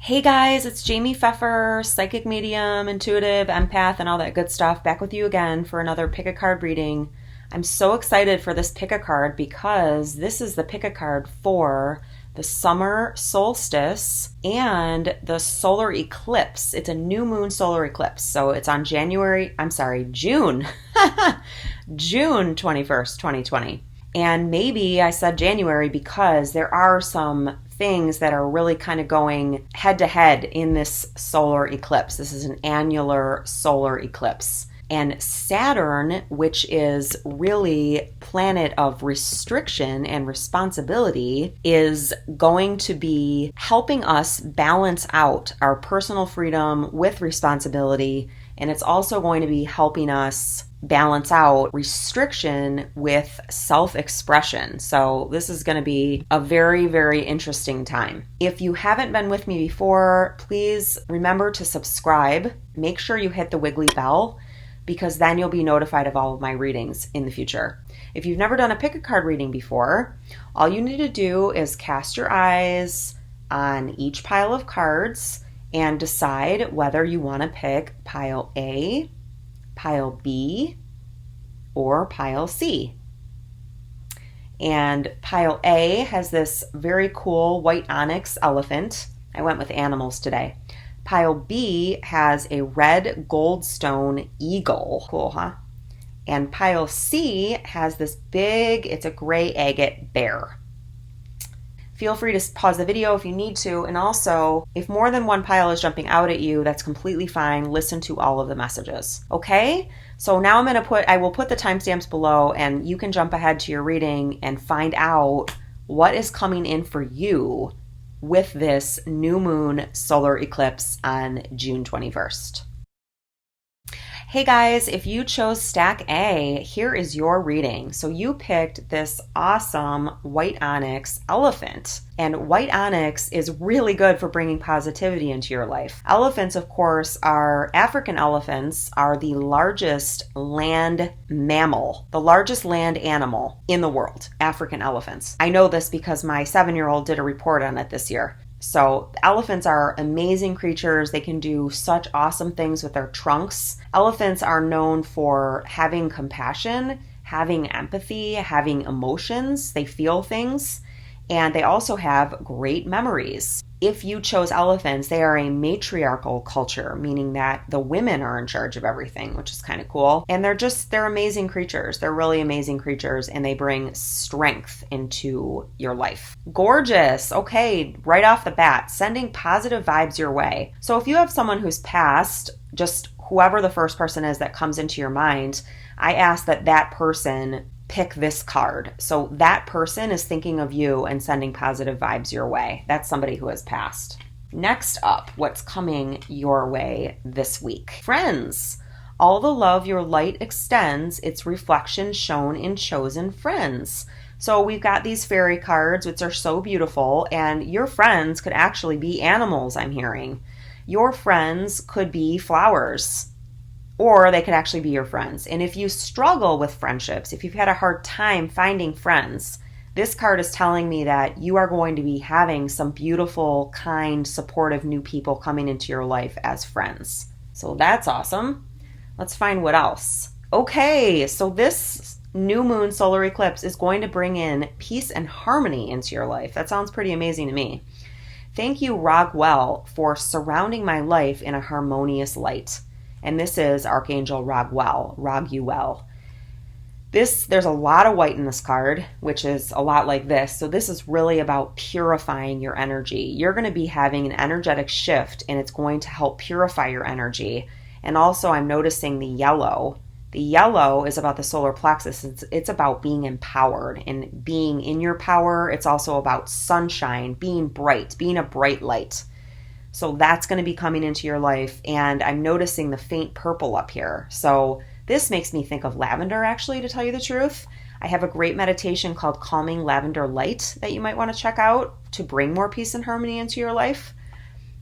Hey guys, it's Jaime Pfeffer, psychic medium, intuitive, empath, and all that good stuff. Back with you again for another pick a card reading. I'm so excited for this pick a card because this is the pick a card for the summer solstice and the solar eclipse. It's a new moon solar eclipse. So it's on June. June 21st, 2020. And maybe I said January because there are some things that are really kind of going head to head in this solar eclipse. This is an annular solar eclipse. And Saturn, which is really planet of restriction and responsibility, is going to be helping us balance out our personal freedom with responsibility. And it's also going to be helping us balance out restriction with self-expression. So this is going to be a very, very interesting time. If you haven't been with me before, please remember to subscribe. Make sure you hit the wiggly bell because then you'll be notified of all of my readings in the future. If you've never done a pick a card reading before, all you need to do is cast your eyes on each pile of cards and decide whether you want to pick pile A, pile B, or pile C. And pile A has this very cool white onyx elephant. I went with animals today. Pile B has a red goldstone eagle. Cool, huh? And pile C has this big, it's a gray agate bear. Feel free to pause the video if you need to. And also, if more than one pile is jumping out at you, that's completely fine. Listen to all of the messages. Okay? So now I will put the timestamps below and you can jump ahead to your reading and find out what is coming in for you with this new moon solar eclipse on June 21st. Hey guys, if you chose stack A, here is your reading. So you picked this awesome white onyx elephant. And white onyx is really good for bringing positivity into your life. Elephants, of course, African elephants are the largest land mammal, the largest land animal in the world, African elephants. I know this because my 7-year-old did a report on it this year. So elephants are amazing creatures. They can do such awesome things with their trunks. Elephants are known for having compassion, having empathy, having emotions. They feel things, and they also have great memories. If you chose elephants, they are a matriarchal culture, meaning that the women are in charge of everything, which is kind of cool. And they're amazing creatures. They're really amazing creatures, and they bring strength into your life. Gorgeous. Okay, right off the bat, sending positive vibes your way. So if you have someone who's passed, just whoever the first person is that comes into your mind, I ask that person pick this card. So that person is thinking of you and sending positive vibes your way. That's somebody who has passed. Next up, what's coming your way this week? Friends. All the love your light extends, its reflection shown in chosen friends. So we've got these fairy cards, which are so beautiful, and your friends could actually be animals, I'm hearing. Your friends could be flowers. Or they could actually be your friends. And if you struggle with friendships, if you've had a hard time finding friends, this card is telling me that you are going to be having some beautiful, kind, supportive new people coming into your life as friends. So that's awesome. Let's find what else. Okay, so this new moon solar eclipse is going to bring in peace and harmony into your life. That sounds pretty amazing to me. Thank you, Raguel, for surrounding my life in a harmonious light. And this is Archangel Raguel. There's a lot of white in this card, which is a lot like this. So this is really about purifying your energy. You're going to be having an energetic shift, and it's going to help purify your energy. And also I'm noticing the yellow. The yellow is about the solar plexus. It's about being empowered and being in your power. It's also about sunshine, being bright, being a bright light. So that's going to be coming into your life. And I'm noticing the faint purple up here. So this makes me think of lavender, actually, to tell you the truth. I have a great meditation called Calming Lavender Light that you might want to check out to bring more peace and harmony into your life.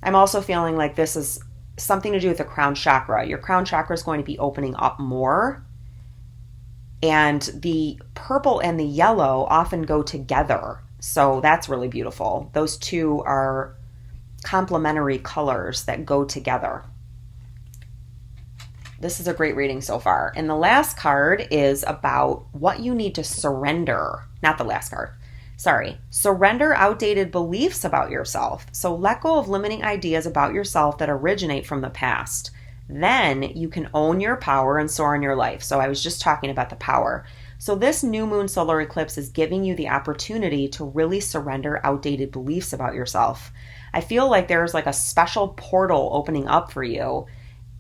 I'm also feeling like this is something to do with the crown chakra. Your crown chakra is going to be opening up more. And the purple and the yellow often go together. So that's really beautiful. Those two are complementary colors that go together. This is a great reading so far. And the last card is about what you need to surrender. Not the last card. Sorry. Surrender outdated beliefs about yourself. So let go of limiting ideas about yourself that originate from the past. Then you can own your power and soar in your life. So I was just talking about the power. So this new moon solar eclipse is giving you the opportunity to really surrender outdated beliefs about yourself. I feel like there's like a special portal opening up for you.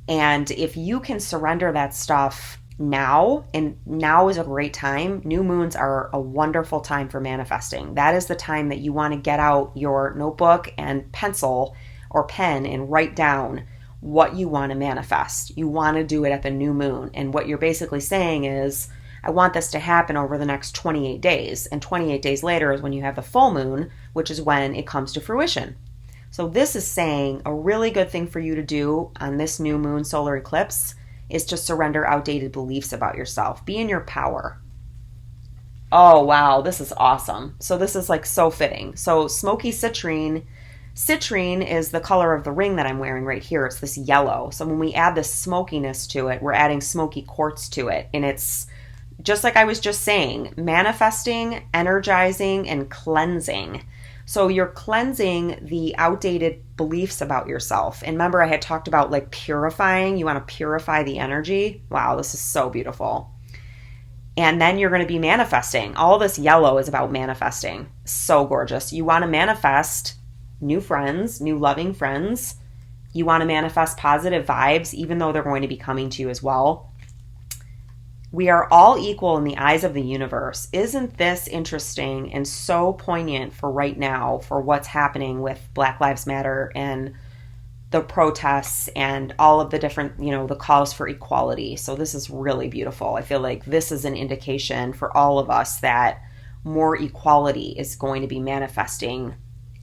And if you can surrender that stuff now, and now is a great time, new moons are a wonderful time for manifesting. That is the time that you want to get out your notebook and pencil or pen and write down what you want to manifest. You want to do it at the new moon. And what you're basically saying is, I want this to happen over the next 28 days. And 28 days later is when you have the full moon, which is when it comes to fruition. So this is saying a really good thing for you to do on this new moon solar eclipse is to surrender outdated beliefs about yourself. Be in your power. Oh, wow, this is awesome. So this is like so fitting. So smoky citrine. Citrine is the color of the ring that I'm wearing right here. It's this yellow. So when we add this smokiness to it, we're adding smoky quartz to it. And it's just like I was just saying, manifesting, energizing, and cleansing. So you're cleansing the outdated beliefs about yourself. And remember, I had talked about like purifying. You want to purify the energy. Wow, this is so beautiful. And then you're going to be manifesting. All this yellow is about manifesting. So gorgeous. You want to manifest new friends, new loving friends. You want to manifest positive vibes, even though they're going to be coming to you as well. We are all equal in the eyes of the universe. Isn't this interesting and so poignant for right now, for what's happening with Black Lives Matter and the protests and all of the different, the calls for equality. So this is really beautiful. I feel like this is an indication for all of us that more equality is going to be manifesting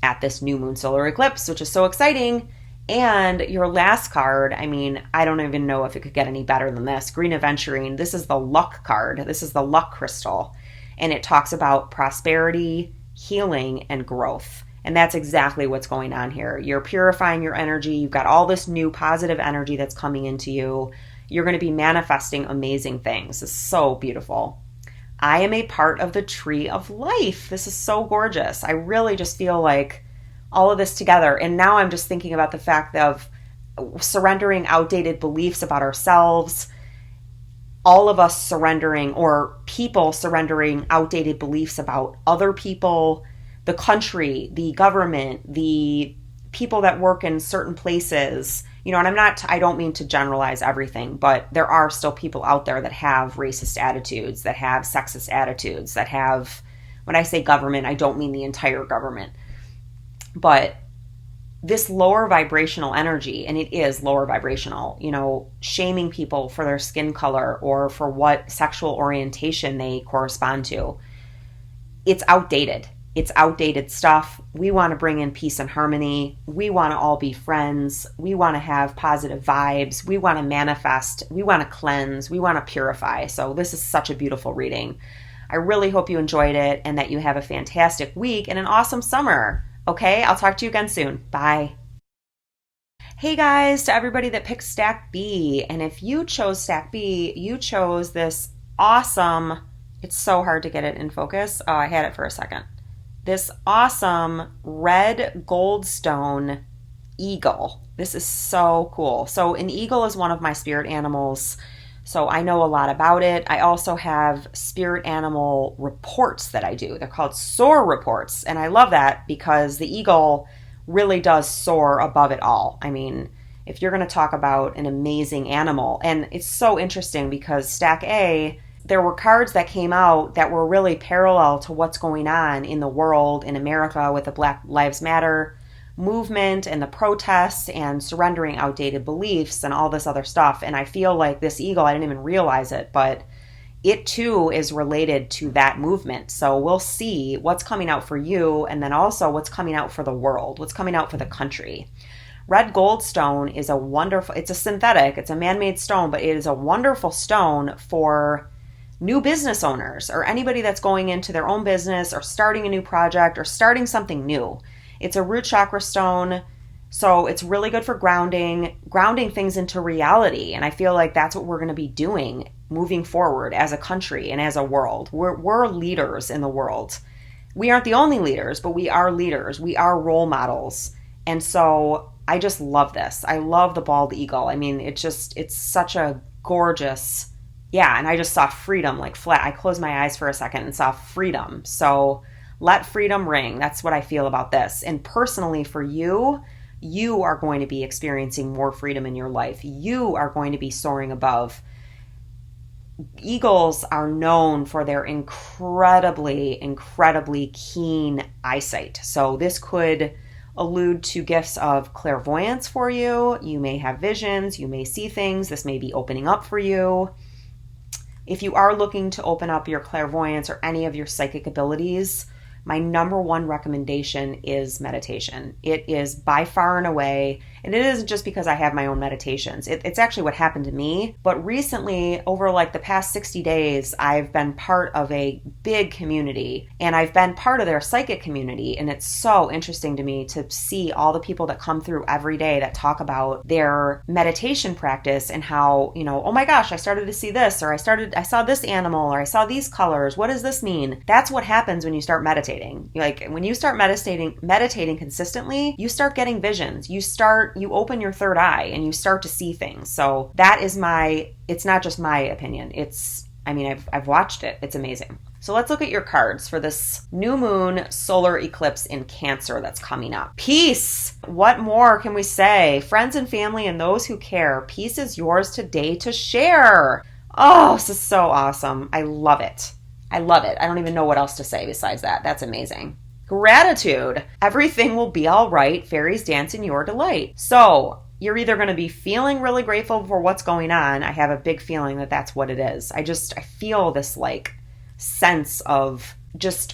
at this new moon solar eclipse, which is so exciting. And your last card, I mean, I don't even know if it could get any better than this. Green Aventurine, this is the luck card. This is the luck crystal. And it talks about prosperity, healing, and growth. And that's exactly what's going on here. You're purifying your energy. You've got all this new positive energy that's coming into you. You're going to be manifesting amazing things. It's so beautiful. I am a part of the tree of life. This is so gorgeous. I really just feel like all of this together. And now I'm just thinking about the fact of surrendering outdated beliefs about ourselves, all of us surrendering, or people surrendering outdated beliefs about other people, the country, the government, the people that work in certain places. And I don't mean to generalize everything, but there are still people out there that have racist attitudes, that have sexist attitudes, that have, when I say government, I don't mean the entire government. But this lower vibrational energy, and it is lower vibrational, shaming people for their skin color or for what sexual orientation they correspond to, it's outdated. It's outdated stuff. We want to bring in peace and harmony. We want to all be friends. We want to have positive vibes. We want to manifest. We want to cleanse. We want to purify. So this is such a beautiful reading. I really hope you enjoyed it and that you have a fantastic week and an awesome summer. Okay, I'll talk to you again soon. Bye. Hey guys, to everybody that picked Stack B. And if you chose Stack B, you chose this awesome, it's so hard to get it in focus. Oh, I had it for a second. This awesome red goldstone eagle. This is so cool. So an eagle is one of my spirit animals. So I know a lot about it. I also have spirit animal reports that I do. They're called soar reports. And I love that because the eagle really does soar above it all. I mean, if you're going to talk about an amazing animal, and it's so interesting because Stack A, there were cards that came out that were really parallel to what's going on in the world, in America, with the Black Lives Matter movement and the protests and surrendering outdated beliefs and all this other stuff. And I feel like this eagle, I didn't even realize it, but it too is related to that movement. So we'll see what's coming out for you, and then also what's coming out for the world, what's coming out for the country. Red goldstone is it's a synthetic, it's a man-made stone, but it is a wonderful stone for new business owners or anybody that's going into their own business or starting a new project or starting something new. It's a root chakra stone. So it's really good for grounding things into reality. And I feel like that's what we're going to be doing moving forward as a country and as a world. We're leaders in the world. We aren't the only leaders, but we are leaders. We are role models. And so I just love this. I love the bald eagle. I mean, it's such a gorgeous, yeah. And I just saw freedom like flat. I closed my eyes for a second and saw freedom. So let freedom ring. That's what I feel about this. And personally for you, you are going to be experiencing more freedom in your life. You are going to be soaring above. Eagles are known for their incredibly, incredibly keen eyesight. So this could allude to gifts of clairvoyance for you. You may have visions. You may see things. This may be opening up for you. If you are looking to open up your clairvoyance or any of your psychic abilities, my number one recommendation is meditation. It is by far and away, and it isn't just because I have my own meditations. It's actually what happened to me. But recently, over like the past 60 days, I've been part of a big community, and I've been part of their psychic community. And it's so interesting to me to see all the people that come through every day that talk about their meditation practice and how, oh my gosh, I started to see this, or I saw this animal, or I saw these colors. What does this mean? That's what happens when you start meditating. Like when you start meditating consistently, you start getting visions. You open your third eye and you start to see things. So that is it's not just my opinion. I've watched it. It's amazing. So let's look at your cards for this new moon solar eclipse in Cancer that's coming up. Peace. What more can we say? Friends and family and those who care, peace is yours today to share. Oh, this is so awesome. I love it. I don't even know what else to say besides that. That's amazing. Gratitude. Everything will be all right. Fairies dance in your delight. So you're either going to be feeling really grateful for what's going on. I have a big feeling that that's what it is. I feel this like sense of just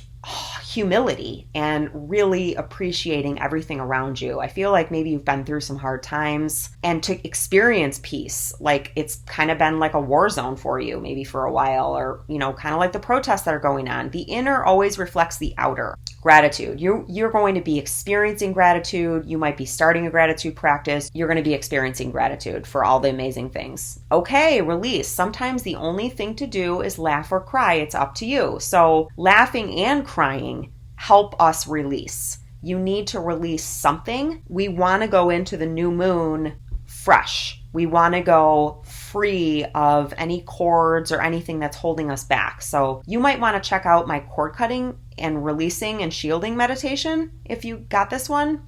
humility and really appreciating everything around you. I feel like maybe you've been through some hard times, and to experience peace, like it's kind of been like a war zone for you maybe for a while, or kind of like the protests that are going on. The inner always reflects the outer. Gratitude. You're going to be experiencing gratitude. You might be starting a gratitude practice. You're going to be experiencing gratitude for all the amazing things. Okay, release. Sometimes the only thing to do is laugh or cry. It's up to you. So laughing and crying help us release. You need to release something. We want to go into the new moon fresh. We want to go free of any cords or anything that's holding us back. So you might want to check out my cord cutting and releasing and shielding meditation if you got this one.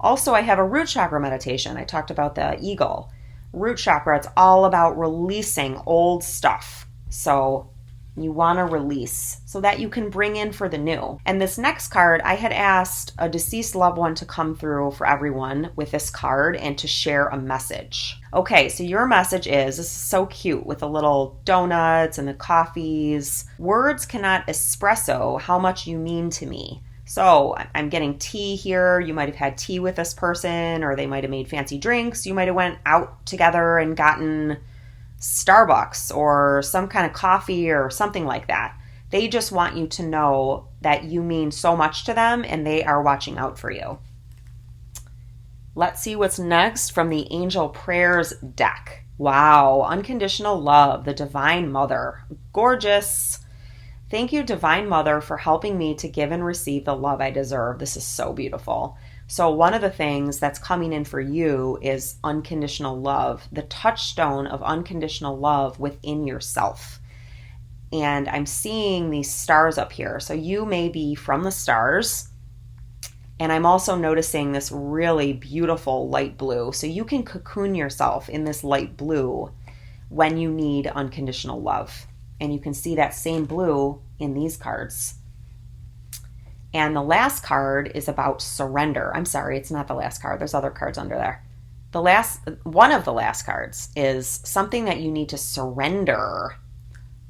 Also, I have a root chakra meditation. I talked about the eagle. Root chakra, it's all about releasing old stuff. So you want to release so that you can bring in for the new. And this next card, I had asked a deceased loved one to come through for everyone with this card and to share a message. Okay, so your message is, this is so cute with the little donuts and the coffees. Words cannot espresso how much you mean to me. So I'm getting tea here. You might have had tea with this person, or they might have made fancy drinks. You might have went out together and gotten Starbucks or some kind of coffee or something like that. They just want you to know that you mean so much to them and they are watching out for you. Let's see what's next from the Angel Prayers deck. Wow, unconditional love, the Divine Mother. Gorgeous. Thank you, Divine Mother, for helping me to give and receive the love I deserve. This is so beautiful. So one of the things that's coming in for you is unconditional love, the touchstone of unconditional love within yourself. And I'm seeing these stars up here. So you may be from the stars. And I'm also noticing this really beautiful light blue. So you can cocoon yourself in this light blue when you need unconditional love. And you can see that same blue in these cards. And the last card is about surrender. I'm sorry, it's not the last card. There's other cards under there. One of the last cards is something that you need to surrender.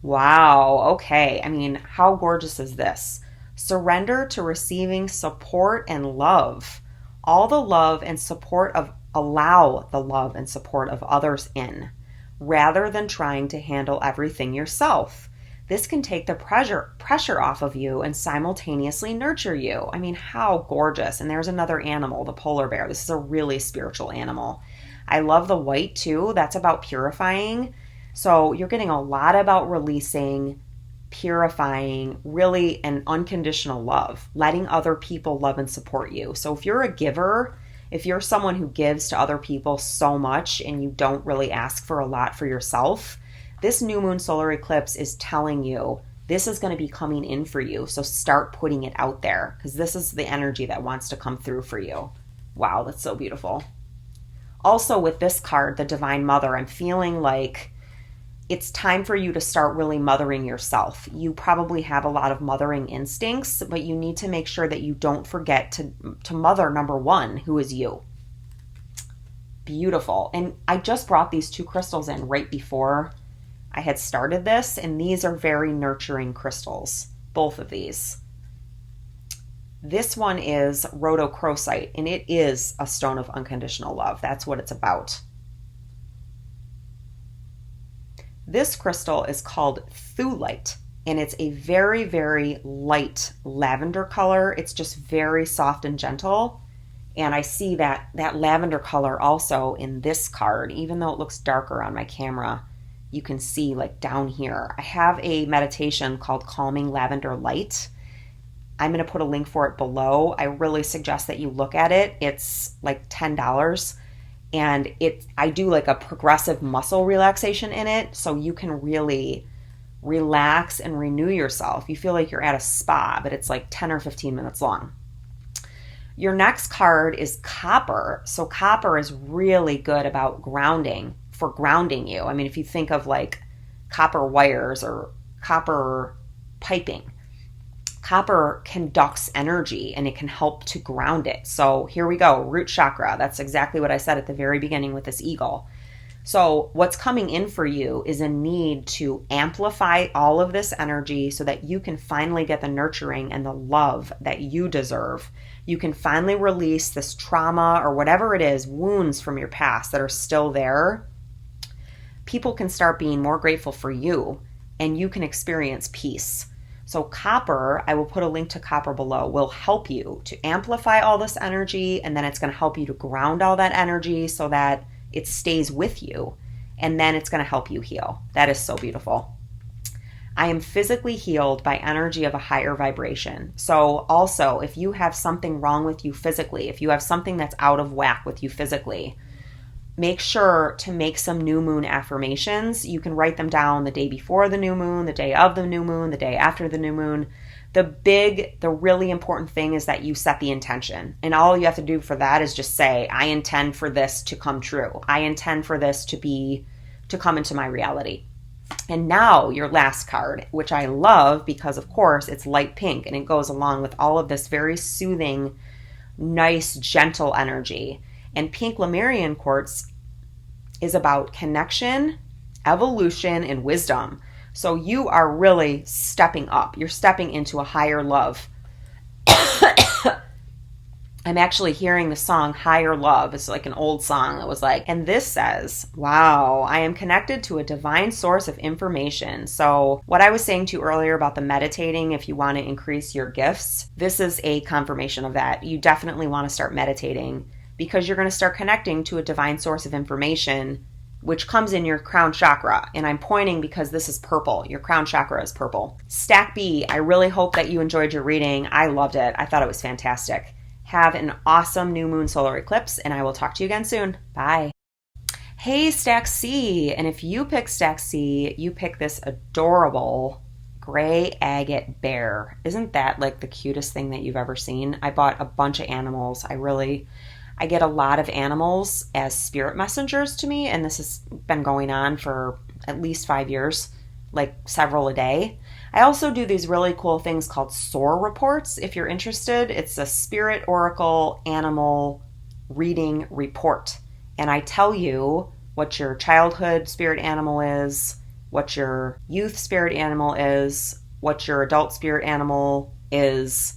Wow, okay. I mean, how gorgeous is this? Surrender to receiving support and love. All the love and support allow the love and support of others in, rather than trying to handle everything yourself. this can take the pressure off of you and simultaneously nurture you. I mean, how gorgeous. And there's another animal, the polar bear. This is a really spiritual animal. I love the white too. That's about purifying. So you're getting a lot about releasing, purifying, really an unconditional love, letting other people love and support you. So if you're a giver, if you're someone who gives to other people so much and you don't really ask for a lot for yourself, this new moon solar eclipse is telling you this is going to be coming in for you. So start putting it out there, because this is the energy that wants to come through for you. Wow, that's so beautiful. Also with this card, the Divine Mother, I'm feeling like it's time for you to start really mothering yourself. You probably have a lot of mothering instincts, but you need to make sure that you don't forget to mother number one, who is you. Beautiful. And I just brought these two crystals in right before I had started this, and these are very nurturing crystals, both of these. This one is rhodochrosite, and it is a stone of unconditional love. That's what it's about. This crystal is called thulite, and it's a very, very light lavender color. It's just very soft and gentle. And I see that lavender color also in this card, even though it looks darker on my camera. You can see like down here. I have a meditation called Calming Lavender Light. I'm going to put a link for it below. I really suggest that you look at it. It's like $10. And I do like a progressive muscle relaxation in it, so you can really relax and renew yourself. You feel like you're at a spa, but it's like 10 or 15 minutes long. Your next card is copper. So copper is really good about grounding you. I mean, if you think of like copper wires or copper piping, copper conducts energy and it can help to ground it. So here we go, root chakra. That's exactly what I said at the very beginning with this eagle. So what's coming in for you is a need to amplify all of this energy so that you can finally get the nurturing and the love that you deserve. You can finally release this trauma or whatever it is, wounds from your past that are still there. People can start being more grateful for you, and you can experience peace. So copper, I will put a link to copper below, will help you to amplify all this energy, and then it's going to help you to ground all that energy so that it stays with you, and then it's going to help you heal. That is so beautiful. I am physically healed by energy of a higher vibration. So also, if you have something wrong with you physically, if you have something that's out of whack with you physically, make sure to make some new moon affirmations. You can write them down the day before the new moon, the day of the new moon, the day after the new moon. The really important thing is that you set the intention. And all you have to do for that is just say, I intend for this to come true. I intend for this to come into my reality. And now your last card, which I love because of course it's light pink and it goes along with all of this very soothing, nice, gentle energy. And pink Lemurian quartz is about connection, evolution, and wisdom. So you are really stepping up. You're stepping into a higher love. I'm actually hearing the song Higher Love. It's like an old song that was like, and this says, wow, I am connected to a divine source of information. So what I was saying to you earlier about the meditating, if you want to increase your gifts, this is a confirmation of that. You definitely want to start meditating because you're going to start connecting to a divine source of information, which comes in your crown chakra. And I'm pointing because this is purple. Your crown chakra is purple. Stack B, I really hope that you enjoyed your reading. I loved it. I thought it was fantastic. Have an awesome new moon solar eclipse, and I will talk to you again soon. Bye. Hey, Stack C. And if you pick Stack C, you pick this adorable gray agate bear. Isn't that like the cutest thing that you've ever seen? I bought a bunch of animals. I get a lot of animals as spirit messengers to me, and this has been going on for at least 5 years, like several a day. I also do these really cool things called SOAR reports. If you're interested, it's a spirit oracle animal reading report. And I tell you what your childhood spirit animal is, what your youth spirit animal is, what your adult spirit animal is,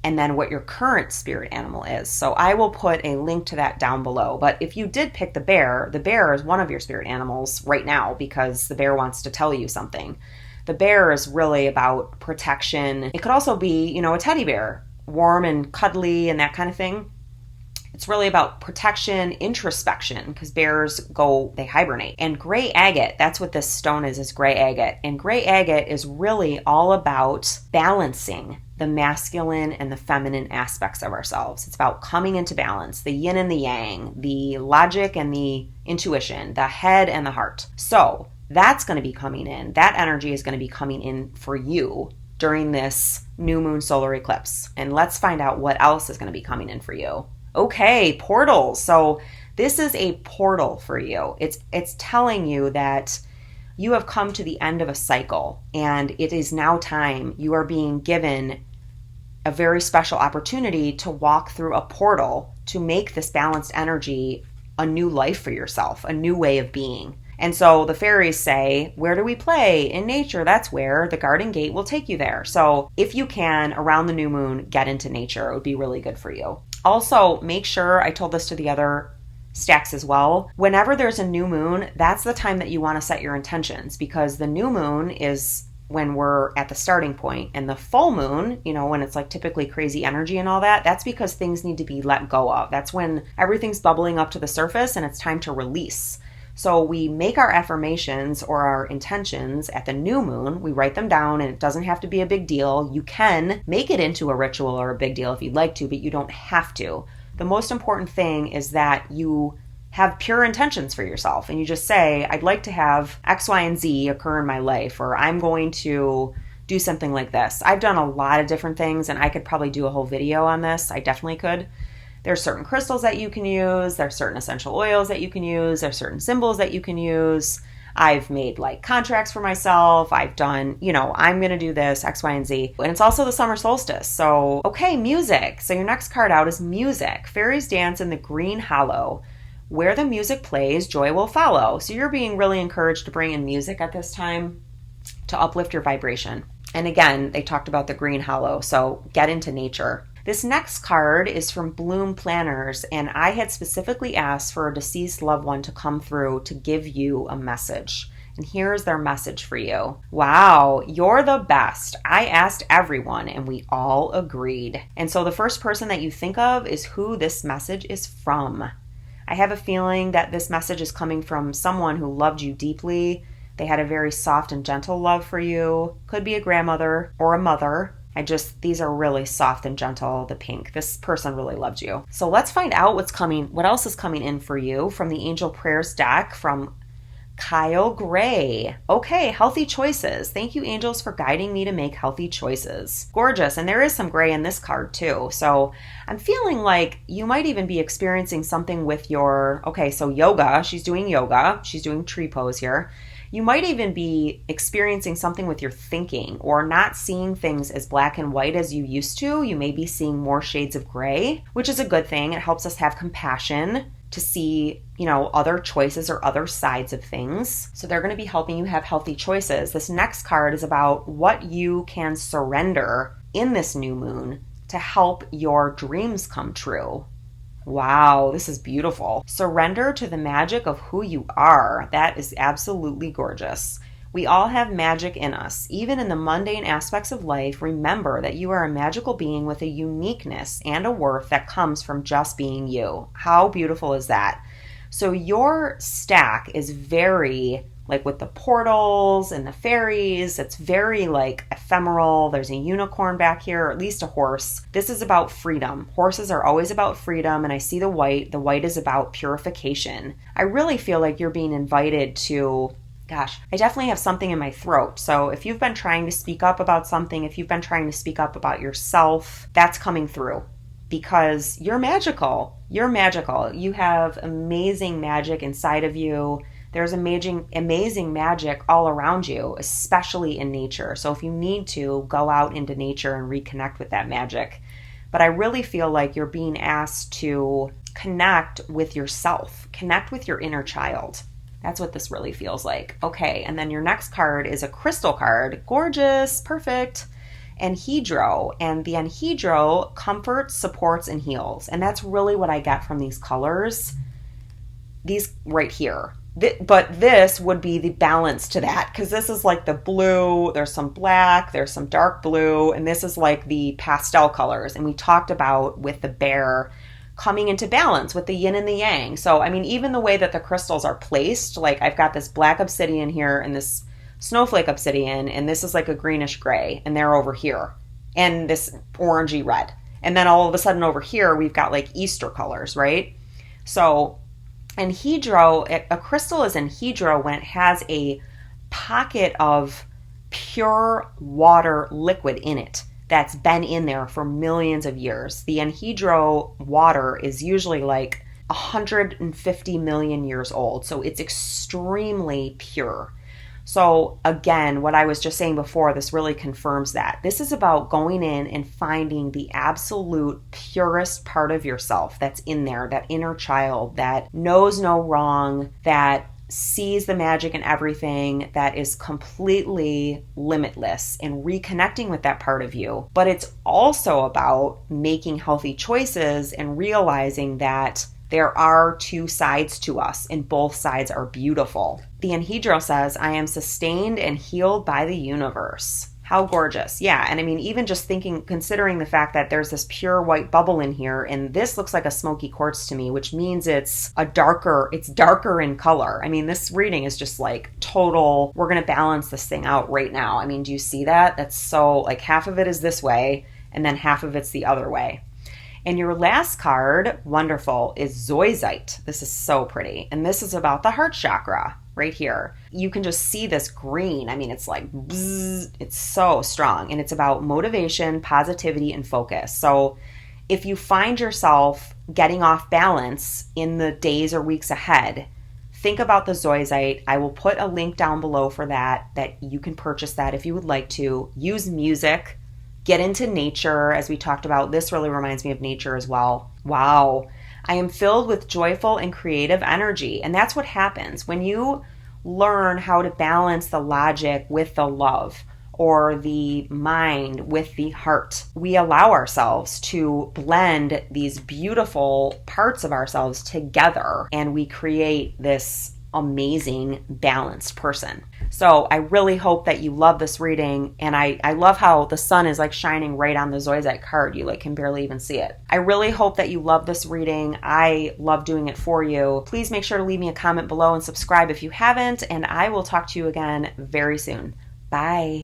and then what your current spirit animal is. So I will put a link to that down below. But if you did pick the bear is one of your spirit animals right now because the bear wants to tell you something. The bear is really about protection. It could also be, you know, a teddy bear, warm and cuddly and that kind of thing. It's really about protection, introspection, because bears they hibernate. And gray agate, that's what this stone is gray agate. And gray agate is really all about balancing the masculine and the feminine aspects of ourselves. It's about coming into balance, the yin and the yang, the logic and the intuition, the head and the heart. So that's going to be coming in. That energy is going to be coming in for you during this new moon solar eclipse. And let's find out what else is going to be coming in for you. Okay, portals. So this is a portal for you. It's telling you that you have come to the end of a cycle and it is now time. You are being given a very special opportunity to walk through a portal to make this balanced energy a new life for yourself, a new way of being. And so the fairies say, where do we play? In nature, that's where the garden gate will take you there. So if you can, around the new moon, get into nature. It would be really good for you. Also, make sure, I told this to the other stacks as well, whenever there's a new moon, that's the time that you want to set your intentions, because the new moon is when we're at the starting point, and the full moon, you know, when it's like typically crazy energy and all that, that's because things need to be let go of. That's when everything's bubbling up to the surface and it's time to release. So we make our affirmations or our intentions at the new moon. We write them down, and it doesn't have to be a big deal. You can make it into a ritual or a big deal if you'd like to, but you don't have to. The most important thing is that you have pure intentions for yourself, and you just say, I'd like to have X, Y, and Z occur in my life, or I'm going to do something like this. I've done a lot of different things, and I could probably do a whole video on this. I definitely could. There's certain crystals that you can use. There's certain essential oils that you can use. There's certain symbols that you can use. I've made like contracts for myself. I've done, you know, I'm going to do this, X, Y, and Z. And it's also the summer solstice. So, okay, music. So your next card out is music. Fairies dance in the green hollow. Where the music plays, joy will follow. So you're being really encouraged to bring in music at this time to uplift your vibration. And again, they talked about the green hollow. So get into nature. This next card is from Bloom Planners, and I had specifically asked for a deceased loved one to come through to give you a message. And here's their message for you. Wow, you're the best. I asked everyone, and we all agreed. And so the first person that you think of is who this message is from. I have a feeling that this message is coming from someone who loved you deeply. They had a very soft and gentle love for you. Could be a grandmother or a mother. These are really soft and gentle, the pink. This person really loved you. So let's find out what else is coming in for you from the Angel Prayers deck from Kyle Gray. Okay, healthy choices. Thank you, angels, for guiding me to make healthy choices. Gorgeous. And there is some gray in this card too. So I'm feeling like you might even be experiencing something with so yoga. She's doing yoga. She's doing tree pose here. You might even be experiencing something with your thinking or not seeing things as black and white as you used to. You may be seeing more shades of gray, which is a good thing. It helps us have compassion to see, other choices or other sides of things. So they're going to be helping you have healthy choices. This next card is about what you can surrender in this new moon to help your dreams come true. Wow, this is beautiful. Surrender to the magic of who you are. That is absolutely gorgeous. We all have magic in us. Even in the mundane aspects of life, remember that you are a magical being with a uniqueness and a worth that comes from just being you. How beautiful is that? So your stack is very, with the portals and the fairies, it's very ephemeral. There's a unicorn back here, or at least a horse. This is about freedom. Horses are always about freedom, and I see the white. The white is about purification. I really feel like you're being invited to, I definitely have something in my throat. So if you've been trying to speak up about something, if you've been trying to speak up about yourself, that's coming through. Because you're magical. You're magical. You have amazing magic inside of you. There's amazing magic all around you, especially in nature. So if you need to, go out into nature and reconnect with that magic. But I really feel like you're being asked to connect with yourself, connect with your inner child. That's what this really feels like. Okay, and then your next card is a crystal card. Gorgeous, perfect. Anhedro. And the anhedro comforts, supports, and heals. And that's really what I get from these colors. These right here. But this would be the balance to that, because this is like the blue, there's some black, there's some dark blue, and this is like the pastel colors. And we talked about with the bear coming into balance with the yin and the yang. So, I mean, even the way that the crystals are placed, like I've got this black obsidian here and this snowflake obsidian, and this is like a greenish gray, and they're over here, and this orangey red. And then all of a sudden over here, we've got like Easter colors, right? So, anhedro, a crystal is anhedro when it has a pocket of pure water liquid in it that's been in there for millions of years. The anhedro water is usually like 150 million years old, so it's extremely pure. So again, what I was just saying before, this really confirms that. This is about going in and finding the absolute purest part of yourself that's in there, that inner child that knows no wrong, that sees the magic in everything, that is completely limitless, and reconnecting with that part of you. But it's also about making healthy choices and realizing that there are two sides to us, and both sides are beautiful. The anhedro says, I am sustained and healed by the universe. How gorgeous. Yeah, and I mean, even just considering the fact that there's this pure white bubble in here, and this looks like a smoky quartz to me, which means it's darker in color. I mean, this reading is just like total, we're going to balance this thing out right now. I mean, do you see that? That's so, like half of it is this way, and then half of it's the other way. And your last card, wonderful, is zoisite. This is so pretty. And this is about the heart chakra right here. You can just see this green. I mean, it's like, bzzz, it's so strong. And it's about motivation, positivity, and focus. So if you find yourself getting off balance in the days or weeks ahead, think about the zoisite. I will put a link down below for that you can purchase that if you would like to. Use music. Get into nature, as we talked about. This really reminds me of nature as well. Wow. I am filled with joyful and creative energy. And that's what happens when you learn how to balance the logic with the love, or the mind with the heart. We allow ourselves to blend these beautiful parts of ourselves together, and we create this amazing, balanced person. So I really hope that you love this reading, and I love how the sun is like shining right on the zoisite card. You like can barely even see it. I really hope that you love this reading. I love doing it for you. Please make sure to leave me a comment below and subscribe if you haven't, and I will talk to you again very soon. Bye.